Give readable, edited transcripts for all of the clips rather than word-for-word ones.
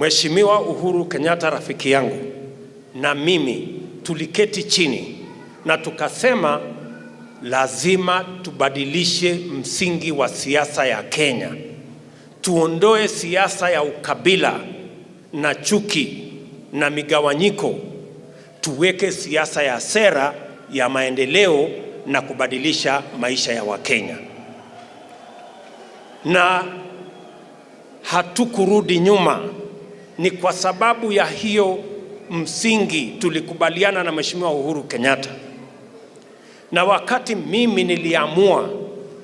Mheshimiwa Uhuru Kenyatta rafiki yangu na mimi tuliketi chini na tukasema lazima tubadilishe msingi wa siasa ya Kenya. Tuondoe siasa ya ukabila na chuki na migawanyiko. Tuweke siasa ya sera ya maendeleo na kubadilisha maisha ya Wakenya. Na hatukurudi nyuma. Ni kwa sababu ya hiyo msingi tulikubaliana na Mheshimiwa Uhuru Kenyatta. Na wakati mimi niliamua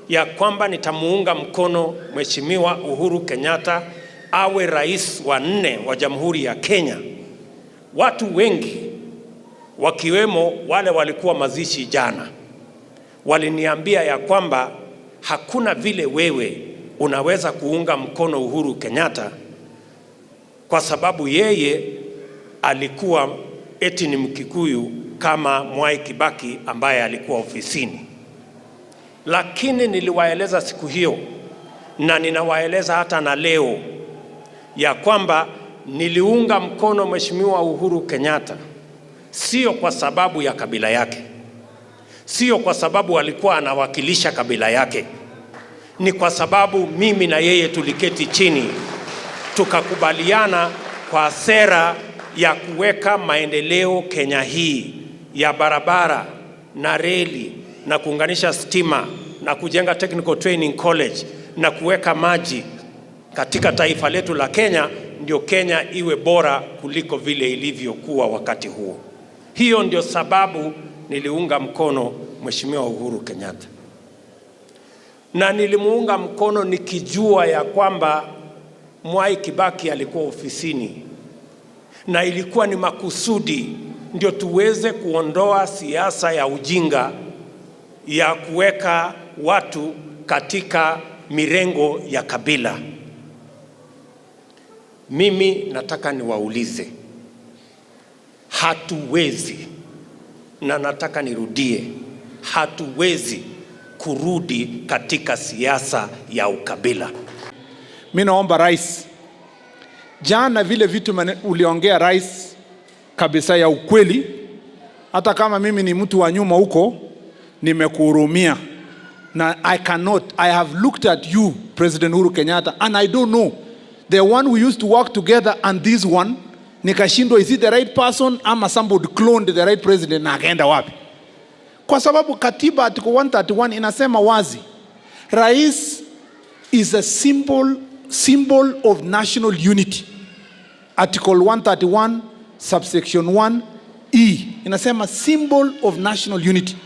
ya kwamba nitamuunga mkono Mheshimiwa Uhuru Kenyatta awe rais wa 4 wa Jamhuri ya Kenya, watu wengi wakiwemo wale walikuwa mazishi jana waliniambia ya kwamba hakuna vile wewe unaweza kuunga mkono Uhuru Kenyatta kwa sababu yeye alikuwa eti ni Mkikuyu kama Mwai Kibaki ambaye alikuwa ofisini. Lakini niliwaeleza siku hiyo na ninawaeleza hata na leo ya kwamba niliunga mkono Mheshimiwa Uhuru Kenyatta sio kwa sababu ya kabila yake, sio kwa sababu alikuwa anawakilisha kabila yake, ni kwa sababu mimi na yeye tuliketi chini tukakubaliana kwa sera ya kuweka maendeleo Kenya hii ya barabara na reli na kuunganisha stima na kujenga technical training college na kuweka maji katika taifa letu la Kenya, ndio Kenya iwe bora kuliko vile ilivyokuwa wakati huo. Hiyo ndio sababu niliunga mkono Mheshimiwa Uhuru Kenyatta. Na nilimuunga mkono nikijua ya kwamba Mwai Kibaki alikuwa ofisini na ilikuwa ni makusudi ndio tuweze kuondoa siasa ya ujinga ya kuweka watu katika mirengo ya kabila. Mimi nataka niwaulize, hatuwezi, na nataka nirudie, hatuwezi kurudi katika siasa ya ukabila. Mimi naomba rais, jana vile vitu uliongea rais kabisa ya ukweli, hata kama mimi ni mtu wa nyuma huko, nimekuhurumia. Na I have looked at you, President Uhuru Kenyatta, and I don't know, the one we used to work together and this one, nikashindwa, is it the right person ama somebody cloned the right president na akaenda wapi? Kwa sababu katiba article 131 inasema wazi, rais is a symbol of national unity. Article 131 subsection 1E inasema symbol of national unity,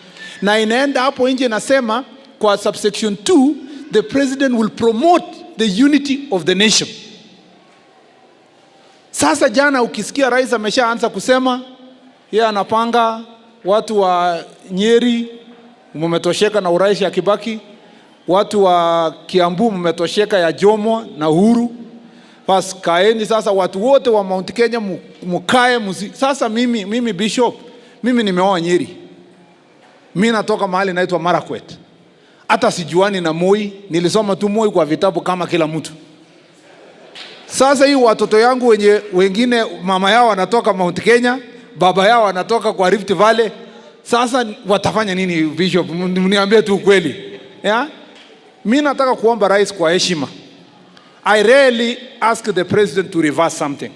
na inaenda hapo nje inasema kwa subsection 2 the president will promote the unity of the nation. Sasa jana ukisikia rais ameshaanza kusema yeye anapanga watu wa Nyeri mmetosheka na urais ya Kibaki, watu wa Kiambu mmetosheka ya Jomo na Uhuru, basi kaeni sasa watu wote wa Mount Kenya mukae sasa. Mimi bishop, mimi nimeoa Nyeri, mimi natoka mahali naitwa Marakwet, hata sijuani na Moi, nilisoma tu Moi kwa vitabu kama kila mtu. Sasa hii watoto yangu wengine mama yao anatoka Mount Kenya, baba yao anatoka kwa Rift Valley, sasa watafanya nini bishop? Mniambie tu kweli. Yeah? Mimi nataka kuomba rais kwa heshima, I rarely ask the president to reverse something,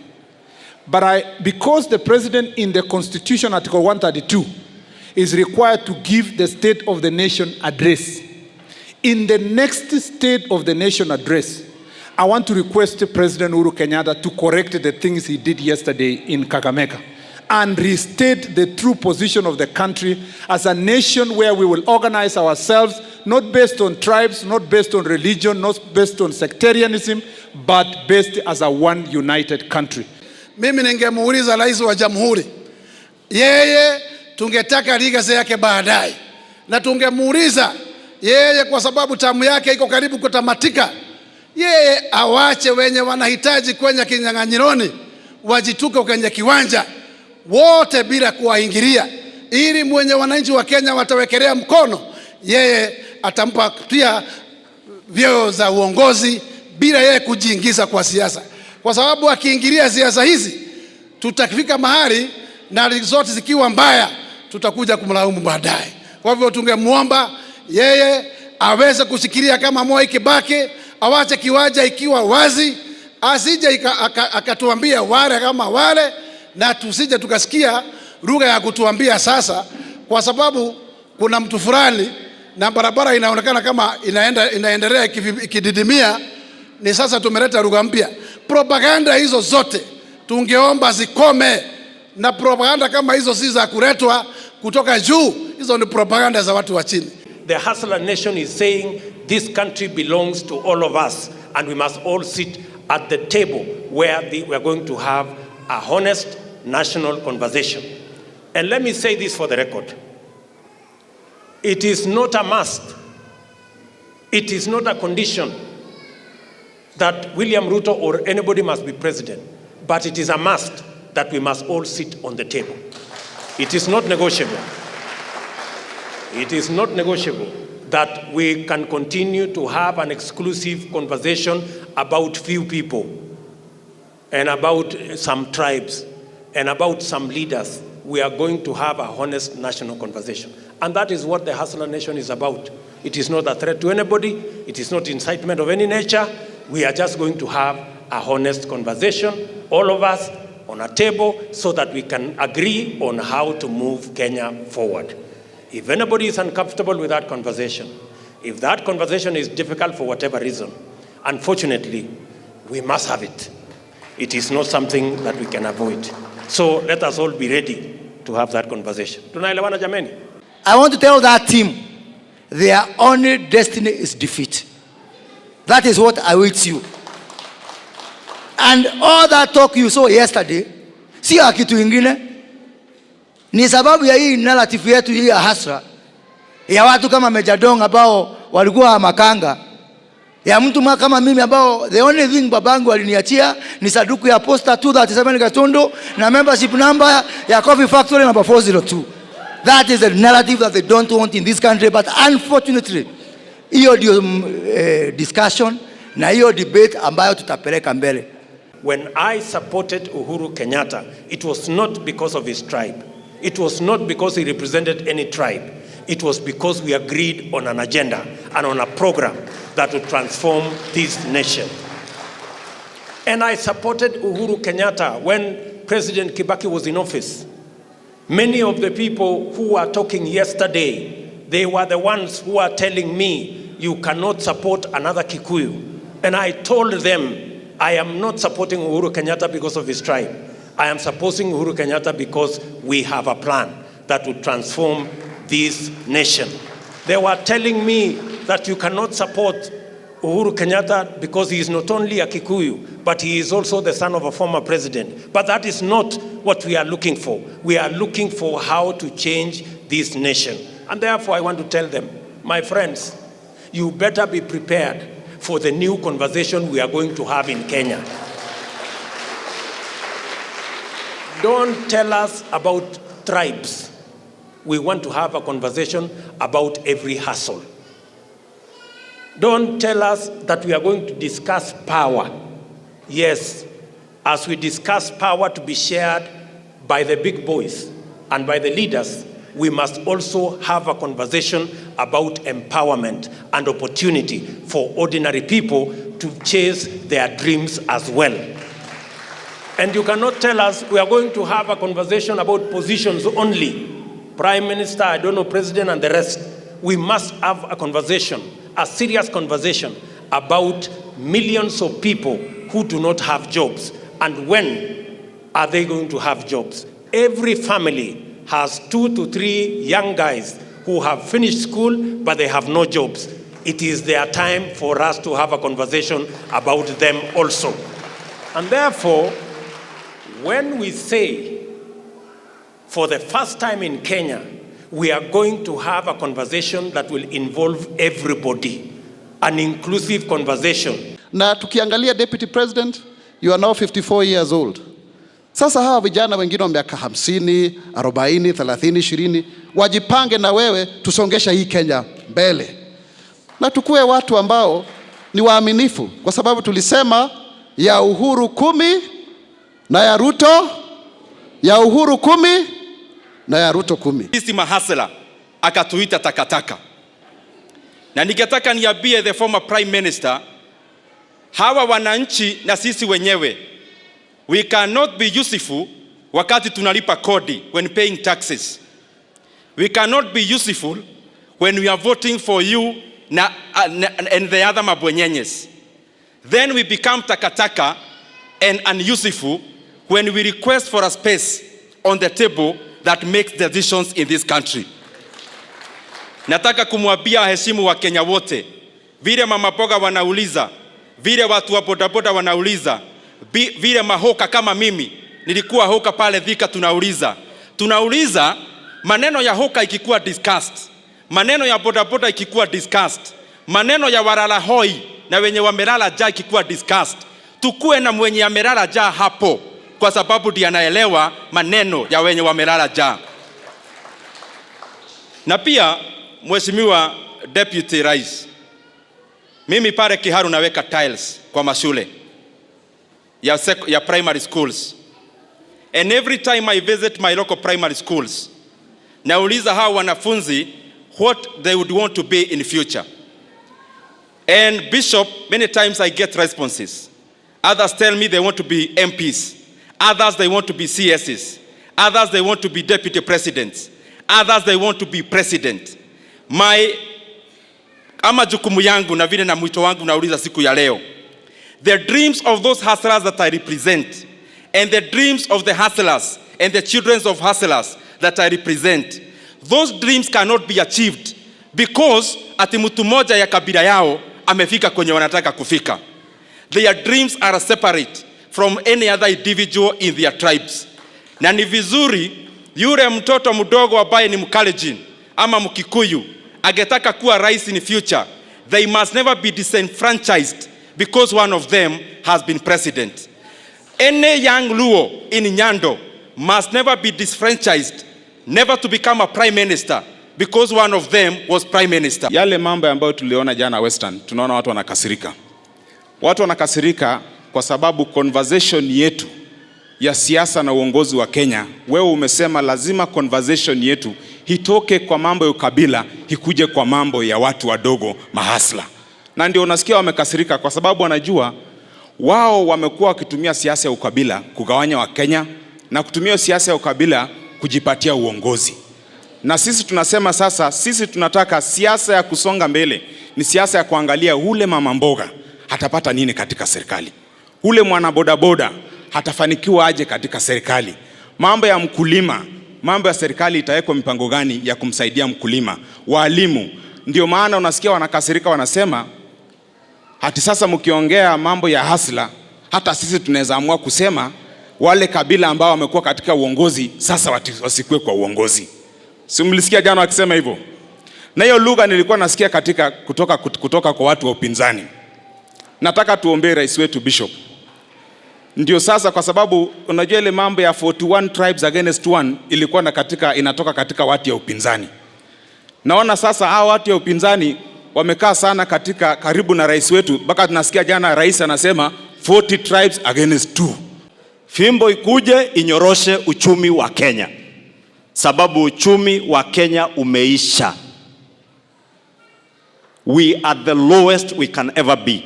but because the president in the constitution article 132 is required to give the state of the nation address, in the next state of the nation address, I want to request President Uhuru Kenyatta to correct the things he did yesterday in Kakamega and restate the true position of the country as a nation where we will organize ourselves, not based on tribes, not based on religion, not based on sectarianism, but based as a one united country. Mimi ningemuuliza rais wa jamhuri, yeye tungetaka legacy yake baadaye, na tungemuuliza yeye kwa sababu tamu yake iko karibu kutamatika, yeye awache wenye wanahitaji kwenye kinyang'anyironi wajituke kwenye kiwanja wote bila kuwaingilia, ili mwenye wananchi wa Kenya watawekelea mkono, yeye atampatia vyeo za uongozi bila yeye kujiingiza kwa siasa. kwa sababu akiingilia siasa hizi tutafika mahali na zote zikiwa mbaya tutakuja kumlaumu baadaye. Kwa hivyo tungemuomba yeye aweze kusikilia kama Moi Kibaki, awache kiwanja ikiwa wazi, asije akatuambia wale kama wale, na tusije tukasikia lugha ya kutuambia sasa, kwa sababu kuna mtu fulani na barabara inaonekana kama inaendelea ikididimia, ni sasa tumeleta lugha mpya. Propaganda hizo zote tungeomba zikome, na propaganda kama hizo si za kuletwa kutoka juu, hizo ni propaganda za watu wa chini. The hustler nation is saying this country belongs to all of us and we must all sit at the table where we are going to have a honest national conversation. And let me say this for the record. It is not a must, it is not a condition that William Ruto or anybody must be president, but it is a must that we must all sit on the table. It is not negotiable. It is not negotiable that we can continue to have an exclusive conversation about few people and about some tribes and about some leaders. We are going to have a honest national conversation. And that is what the hustler nation is about. It is not a threat to anybody. It is not incitement of any nature. We are just going to have a honest conversation, all of us on a table, so that we can agree on how to move Kenya forward. If anybody is uncomfortable with that conversation, if that conversation is difficult for whatever reason, unfortunately, we must have it. It is not something that we can avoid. So let us all be ready to have that conversation. Tunaelewana jameni? I want to tell that team, their only destiny is defeat. That is what awaits you. And all that talk you saw yesterday, si kitu ingine, ni sababu ya hii narrative yetu hii ya hasra, ya watu kama Mejadong ambao walikuwa makanga, ya mtu kama mimi ambao the only thing babangu aliniachia ni saduku ya posta 237 Gatundu na membership number ya Coffee Factory number 402. That is the narrative that they don't want in this country, but unfortunately, hiyo ndio discussion na hiyo debate ambayo tutapeleka mbele. When I supported Uhuru Kenyatta, it was not because of his tribe. It was not because he represented any tribe. It was because we agreed on an agenda and on a program that would transform this nation. And I supported Uhuru Kenyatta when President Kibaki was in office. Many of the people who were talking yesterday, they were the ones who are telling me, you cannot support another Kikuyu. And I told them, I am not supporting Uhuru Kenyatta because of his tribe. I am supporting Uhuru Kenyatta because we have a plan that would transform this nation. They were telling me that you cannot support Uhuru Kenyatta because he is not only a Kikuyu, but he is also the son of a former president. But that is not what we are looking for. We are looking for how to change this nation. And therefore I want to tell them, my friends, you better be prepared for the new conversation we are going to have in Kenya. Don't tell us about tribes. We want to have a conversation about every hustle. Don't tell us that we are going to discuss power. Yes, as we discuss power to be shared by the big boys and by the leaders, we must also have a conversation about empowerment and opportunity for ordinary people to chase their dreams as well. And you cannot tell us we are going to have a conversation about positions only. Prime Minister, I don't know, President and the rest. We must have a conversation, a serious conversation about millions of people who do not have jobs. And when are they going to have jobs? Every family has 2 to 3 young guys who have finished school, but they have no jobs. It is their time for us to have a conversation about them also. And therefore, when we say, for the first time in Kenya, we are going to have a conversation that will involve everybody, an inclusive conversation. Na tukiangalia Deputy President, you are now 54 years old. Sasa hawa vijana wengine wa miaka 50, 40, 30, 20, wajipange na wewe tusongesha hii Kenya mbele. Na tukue watu ambao ni waaminifu, kwa sababu tulisema ya Uhuru 10 na ya Ruto, ya Uhuru 10 na ya Ruto 10. Sisi mahasela akatuita takataka. Na ningetaka niambie the former prime minister, hawa wananchi na sisi wenyewe, we cannot be useful wakati tunalipa kodi, when paying taxes. We cannot be useful when we are voting for you and the other mabwenyenyes. Then we become takataka and unuseful when we request for a space on the table that makes decisions in this country. Nataka kumwambia heshimu wa Kenya wote, vile mama mboga wanauliza, vile watu wa bodaboda wanauliza, vile mahoka kama mimi, nilikuwa hoka pale Thika, tunauliza maneno ya hoka ikikuwa discussed, maneno ya bodaboda ikikuwa discussed, maneno ya walala hoi na wenye wamelala njaa ikikuwa discussed, tukue na mwenye amelala njaa hapo, kwa sababu ndiye anaelewa maneno ya wenye wamelala njaa. Na pia Mheshimiwa Deputy Rais, mimi pale Kiharu naweka tiles kwa mashule ya primary schools, and every time I visit my local primary schools, nauliza hao wanafunzi what they would want to be in future. And Bishop, many times I get responses. Others tell me they want to be MPs. Others they want to be CSs. Others they want to be deputy presidents. Others they want to be president. Ama jukumu yangu na vile na mwito wangu nauliza siku ya leo, the dreams of those hustlers that I represent, and the dreams of the hustlers and the children of hustlers that I represent, those dreams cannot be achieved because ati mtu moja ya kabila yao amefika kwenye wanataka kufika. Their dreams are separate from any other individual in their tribes. Na ni vizuri yule mtoto mdogo ambaye ni Mkalenjin ama Mkikuyu agetaka kuwa rais in future, they must never be disenfranchised because one of them has been president. Any young Luo in Nyando must never be disfranchised, never to become a prime minister because one of them was prime minister. Yale mambo ambayo tuliona jana Western, tunaona watu wanakasirika. Watu wanakasirika kwa sababu conversation yetu ya siasa na uongozi wa Kenya, wewe umesema lazima conversation yetu hitoke kwa mambo ya ukabila, hikuje kwa mambo ya watu wadogo, mahasla. Na ndio unasikia wamekasirika kwa sababu wanajua wao wamekuwa wakitumia siasa ya ukabila kugawanya wa Kenya na kutumia siasa ya ukabila kujipatia uongozi. Na sisi tunasema sasa, sisi tunataka siasa ya kusonga mbele ni siasa ya kuangalia ule mama mboga hatapata nini katika serikali, ule mwana bodaboda hatafanikiwa aje katika serikali, mambo ya mkulima, mambo ya serikali itawekwa mipango gani ya kumsaidia mkulima, walimu. Ndio maana unasikia wanakasirika, wanasema hati sasa mkiongea mambo ya hasla, hata sisi tunaweza amua kusema wale kabila ambao wamekuwa katika uongozi sasa wasikue kwa uongozi. Simlisikia jana wakisema hivyo? Na hiyo lugha nilikuwa nasikia katika kutoka kwa watu wa upinzani. Nataka tuombe rais wetu Bishop. Ndio sasa, kwa sababu unajua ile mambo ya 41 tribes against one ilikuwa inatoka katika watu ya upinzani. Naona sasa hao watu ya upinzani wamekaa sana karibu na rais wetu, mpaka tunasikia jana rais anasema 40 tribes against 2. Fimbo ikuje inyoroshe uchumi wa Kenya, sababu uchumi wa Kenya umeisha. We are the lowest we can ever be.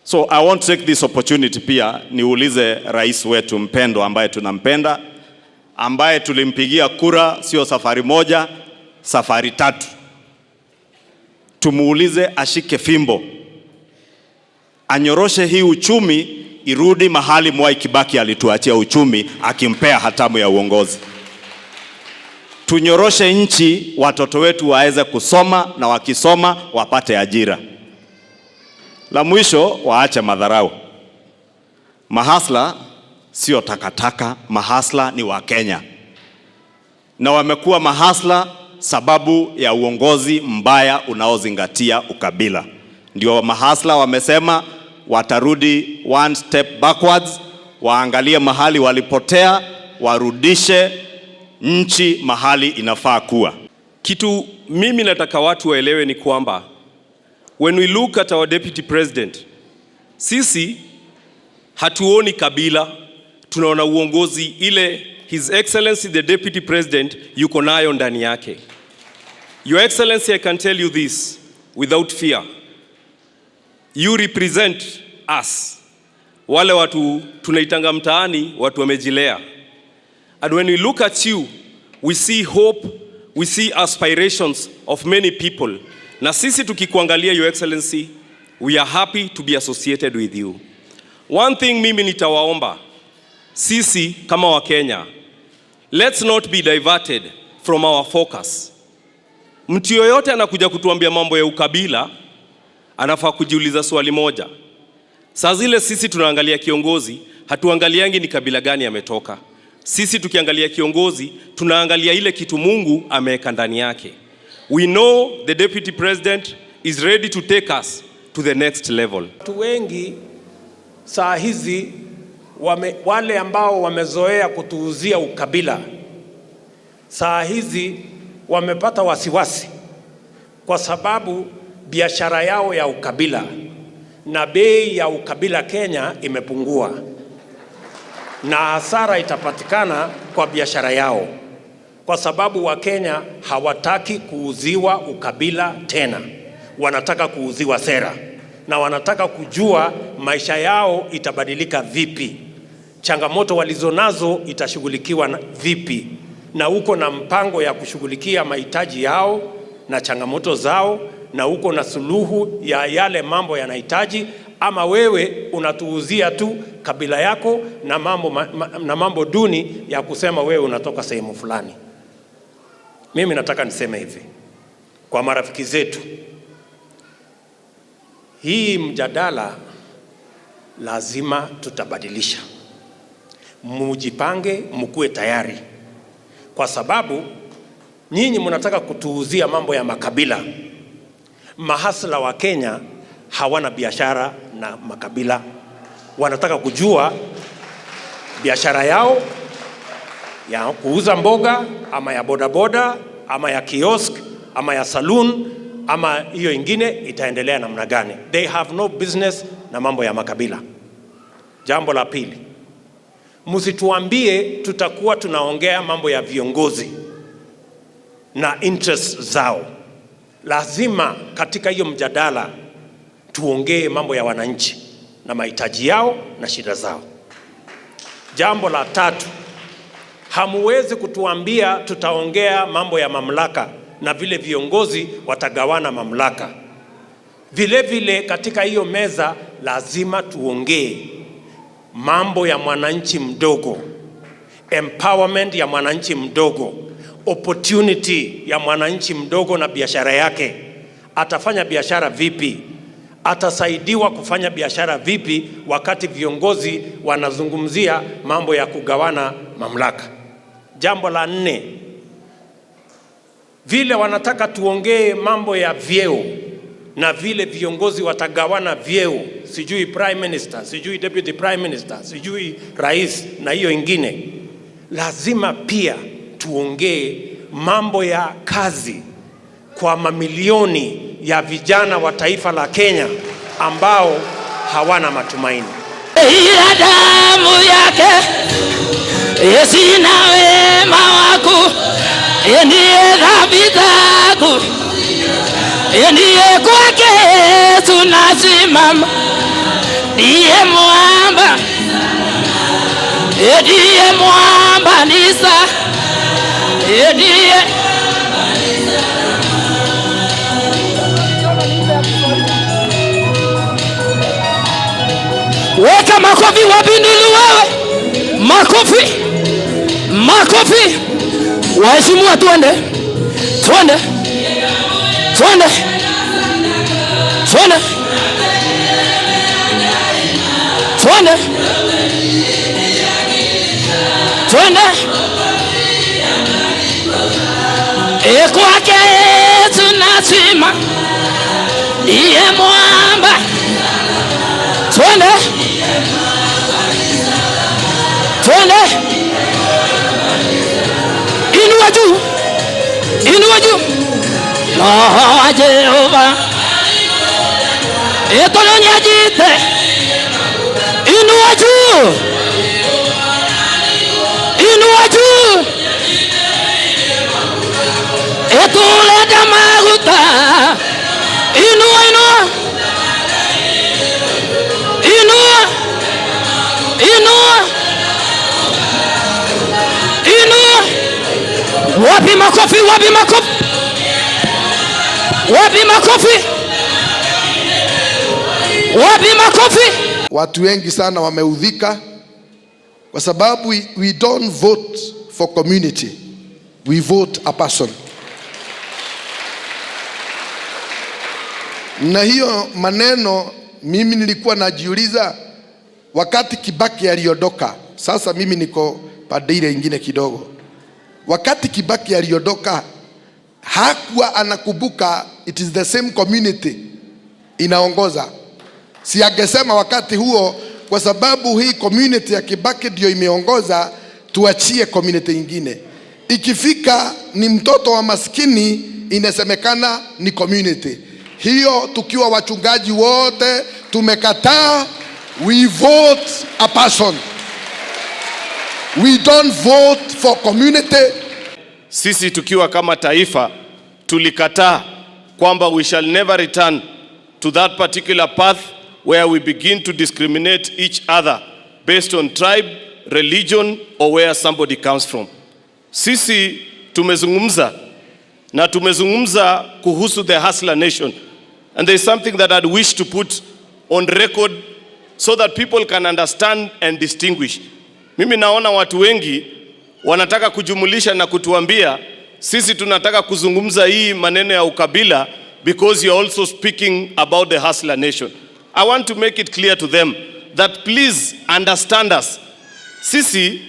So I want to take this opportunity pia niulize rais wetu mpendo ambaye tunampenda, ambaye tulimpigia kura sio safari moja, safari 3. Tumuulize ashike fimbo, anyoroshe hii uchumi irudi mahali Mwai Kibaki alituachia uchumi akimpea hatamu ya uongozi. Tunyoroshe nchi, watoto wetu waweze kusoma na wakisoma wapate ajira. La mwisho, waache madharau. Mahasla sio takataka, mahasla ni wa Kenya. Na wamekuwa mahasla sababu ya uongozi mbaya unaozingatia ukabila. Ndio mahasla wamesema watarudi one step backwards, waangalie mahali walipotea, warudishe nchi mahali inafaa kuwa. Kitu mimi nataka watu waelewe ni kwamba when we look at our deputy president, Sisi hatuoni kabila, tunaona uongozi ile His Excellency the Deputy President yuko nayo ndani yake. Your Excellency, I can tell you this without fear. You represent us. Wale watu tunaitanga mtaani, watu wamejilea. And when we look at you, we see hope, we see aspirations of many people. Na sisi tukikuangalia, Your Excellency, we are happy to be associated with you. One thing mimi nitawaomba, sisi kama wa Kenya, let's not be diverted from our focus. Mtu yoyote anakuja kutuambia mambo ya ukabila, anafaa kujiuliza swali moja. Saa zile sisi tunaangalia kiongozi, hatuangaliangi ni kabila gani ametoka. Sisi tukiangalia kiongozi, tunaangalia ile kitu Mungu ameweka ndani yake. We know the Deputy President is ready to take us to the next level. Watu wengi saa hizi wale ambao wamezoea kutuuzia ukabila, saa hizi wamepata wasiwasi kwa sababu biashara yao ya ukabila na bei ya ukabila Kenya imepungua, na hasara itapatikana kwa biashara yao, kwa sababu Wakenya hawataki kuuziwa ukabila tena, wanataka kuuziwa sera, na wanataka kujua maisha yao itabadilika vipi, changamoto walizonazo itashughulikiwa vipi, na uko na mpango ya kushughulikia mahitaji yao na changamoto zao, na uko na suluhu ya yale mambo yanahitaji, ama wewe unatuuzia tu kabila yako na mambo duni ya kusema wewe unatoka sehemu fulani. Mimi nataka niseme hivi kwa marafiki zetu, hii mjadala lazima tutabadilisha. Mujipange, mkue tayari, kwa sababu nyinyi mnataka kutuuzia mambo ya makabila. Mahasla wa Kenya hawana biashara na makabila, wanataka kujua biashara yao ya kuuza mboga ama ya bodaboda ama ya kiosk ama ya saloon ama hiyo ingine itaendelea namna gani. They have no business na mambo ya makabila. Jambo la pili, msituambie tutakuwa tunaongea mambo ya viongozi na interests zao. Lazima katika hiyo mjadala tuongee mambo ya wananchi na mahitaji yao na shida zao. Jambo la tatu, hamuwezi kutuambia tutaongea mambo ya mamlaka na vile viongozi watagawana mamlaka. Vile vile katika hiyo meza lazima tuongee mambo ya mwananchi mdogo, empowerment ya mwananchi mdogo, opportunity ya mwananchi mdogo na biashara yake. Atafanya biashara vipi? Atasaidiwa kufanya biashara vipi wakati viongozi wanazungumzia mambo ya kugawana mamlaka? Jambo la nne, vile wanataka tuongee mambo ya vyeo na vile viongozi watagawana vyeo, sijui prime minister, sijui deputy prime minister, sijui rais na hiyo ingine. Lazima pia tuongee mambo ya kazi kwa mamilioni ya vijana wa taifa la Kenya ambao hawana matumaini. Ila damu yake Yesu na wema wako ndiye dhambi zangu, ndiye kwake tunasimama, ndiye mwamba, ndiye mwamba nisa, ndiye weka makofi wapindulu wewe, makofi, makofi. Waheshimiwa, tuende, tuende, tuende, tuende, tuende, tuende. Kwake tunasimama, ndiye mwamba. Tuende, tuende. Inua juu, inua juu. Jehova etolonya jite juu. Inua juu. Etuleta maguta. Inua, inua. Inua. Inua. Inua. Wapi makofi, wapi makofi. Wapi makofi. Wapi makofi. Watu wengi sana wameudhika kwa sababu we don't vote for community, we vote a person. Na hiyo maneno mimi nilikuwa najiuliza wakati Kibaki aliondoka. Sasa mimi niko pande ile ingine kidogo. Wakati Kibaki aliondoka hakuwa anakumbuka it is the same community inaongoza. Si angesema wakati huo kwa sababu hii community ya Kibaki ndio imeongoza, tuachie community nyingine. Ikifika ni mtoto wa maskini inasemekana ni community. Hiyo tukiwa wachungaji wote tumekataa. We vote a person. We don't vote for community. Sisi tukiwa kama taifa tulikataa kwamba we shall never return to that particular path where we begin to discriminate each other based on tribe, religion or where somebody comes from. Sisi tumezungumza na tumezungumza kuhusu the hustler nation, and there is something that I'd wish to put on record so that people can understand and distinguish. Mimi naona watu wengi wanataka kujumulisha na kutuambia sisi tunataka kuzungumza hii maneno ya ukabila because you're also speaking about the hustler nation. I want to make it clear to them that please understand us. Sisi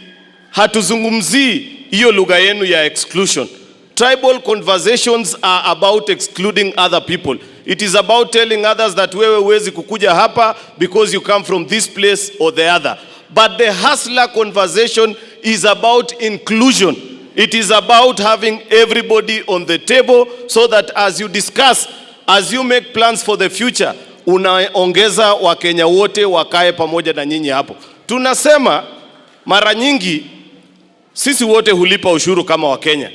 hatuzungumzi hiyo lugha yenu ya exclusion. Tribal conversations are about excluding other people. It is about telling others that wewe huwezi kukuja hapa because you come from this place or the other. But the hustler conversation is about inclusion. It is about having everybody on the table so that as you discuss, as you make plans for the future, unaongeza Wakenya wote wakae pamoja na nyinyi hapo. Tunasema mara nyingi sisi wote hulipa ushuru kama Wakenya.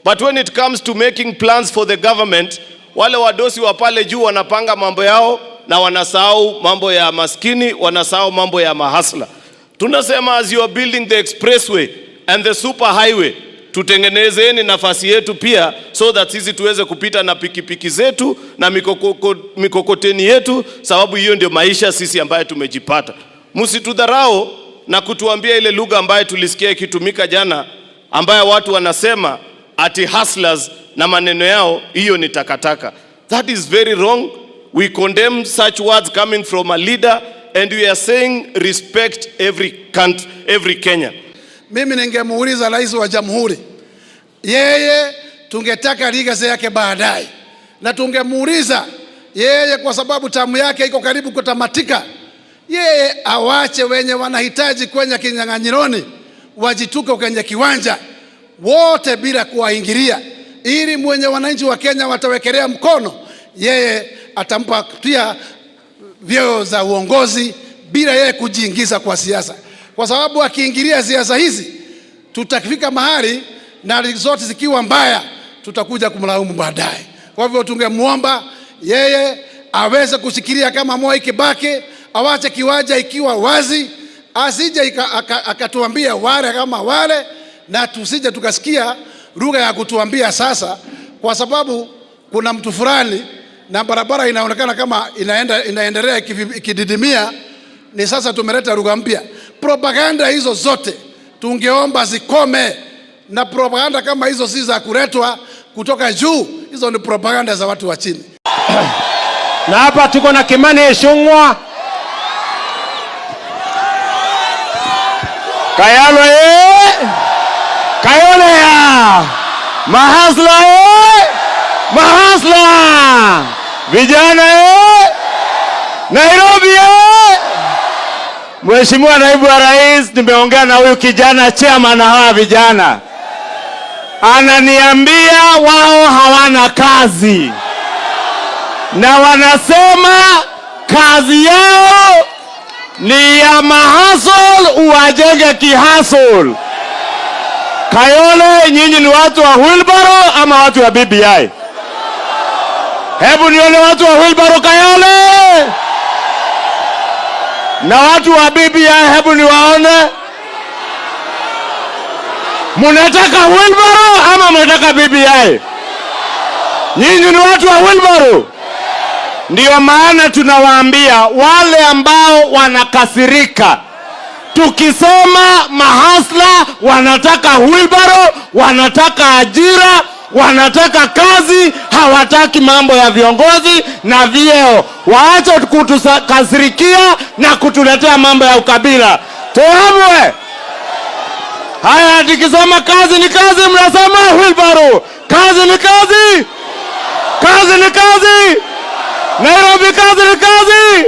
But when it comes to making plans for the government, wale wadosi wa pale juu wanapanga mambo yao na wanasahau mambo ya maskini, wanasahau mambo ya mahasla. Tunasema as you are building the expressway and the super highway, tutengenezeni nafasi yetu pia so that sisi tuweze kupita na pikipiki zetu na mikokoteni yetu, sababu hiyo ndio maisha sisi ambaye tumejipata. Msitudharau na kutuambia ile lugha ambaye tulisikia ikitumika jana, ambaye watu wanasema ati hustlers na maneno yao hiyo ni takataka. That is very wrong. We condemn such words coming from a leader, and we are saying respect every Kenyan. Mimi ningemuuliza rais wa jamhuri, yeye tungetaka legacy yake baadaye, na tungemuuliza yeye kwa sababu tamu yake iko karibu kutamatika, yeye awache wenye wanahitaji kwenye kinyang'anyironi wajituke kwenye kiwanja wote bila kuwaingilia, ili mwenye wananchi wa Kenya watawekelea mkono, yeye atampa pia vyeo za uongozi bila yeye kujiingiza kwa siasa. Kwa sababu akiingilia siasa hizi tutafika mahali na zote zikiwa mbaya tutakuja kumlaumu baadaye. Kwa hivyo tungemuomba yeye aweze kushikilia kama Moi Kibaki, awache kiwanja ikiwa wazi, asije akatuambia wale kama wale, na tusije tukasikia lugha ya kutuambia sasa kwa sababu kuna mtu fulani na barabara inaonekana kama inaendelea ikididimia, ni sasa tumeleta lugha mpya. Propaganda hizo zote tungeomba zikome, na propaganda kama hizo si za kuletwa kutoka juu, hizo ni propaganda za watu wa chini. Na hapa tuko na Kimani Ichung'wah. Kayalo Kayole ya mahasla mahasla vijana Nairobi. Mheshimiwa Naibu wa Rais, nimeongea na huyu kijana chairman na hawa vijana, ananiambia wao hawana kazi na wanasema kazi yao ni ya mahasol, uwajenge kihasol. Kayole, nyinyi ni watu wa wheelbarrow ama watu wa BBI? Hebu nione watu wa wheelbarrow Kayole. Na watu wa BBI hebu niwaone. Munataka wheelbarrow ama munataka BBI? Nyinyi ni watu wa wheelbarrow. Ndio maana tunawaambia wale ambao wanakasirika, tukisema mahasla wanataka wheelbarrow, wanataka ajira, wanataka kazi, hawataki mambo ya viongozi na vyeo. Waache kutukasirikia na kutuletea mambo ya ukabila. Tuamwe. Haya, tukisema kazi ni kazi, mnasema wheelbarrow. Kazi ni kazi. Kazi ni kazi. Nairobi, kazi ni kazi.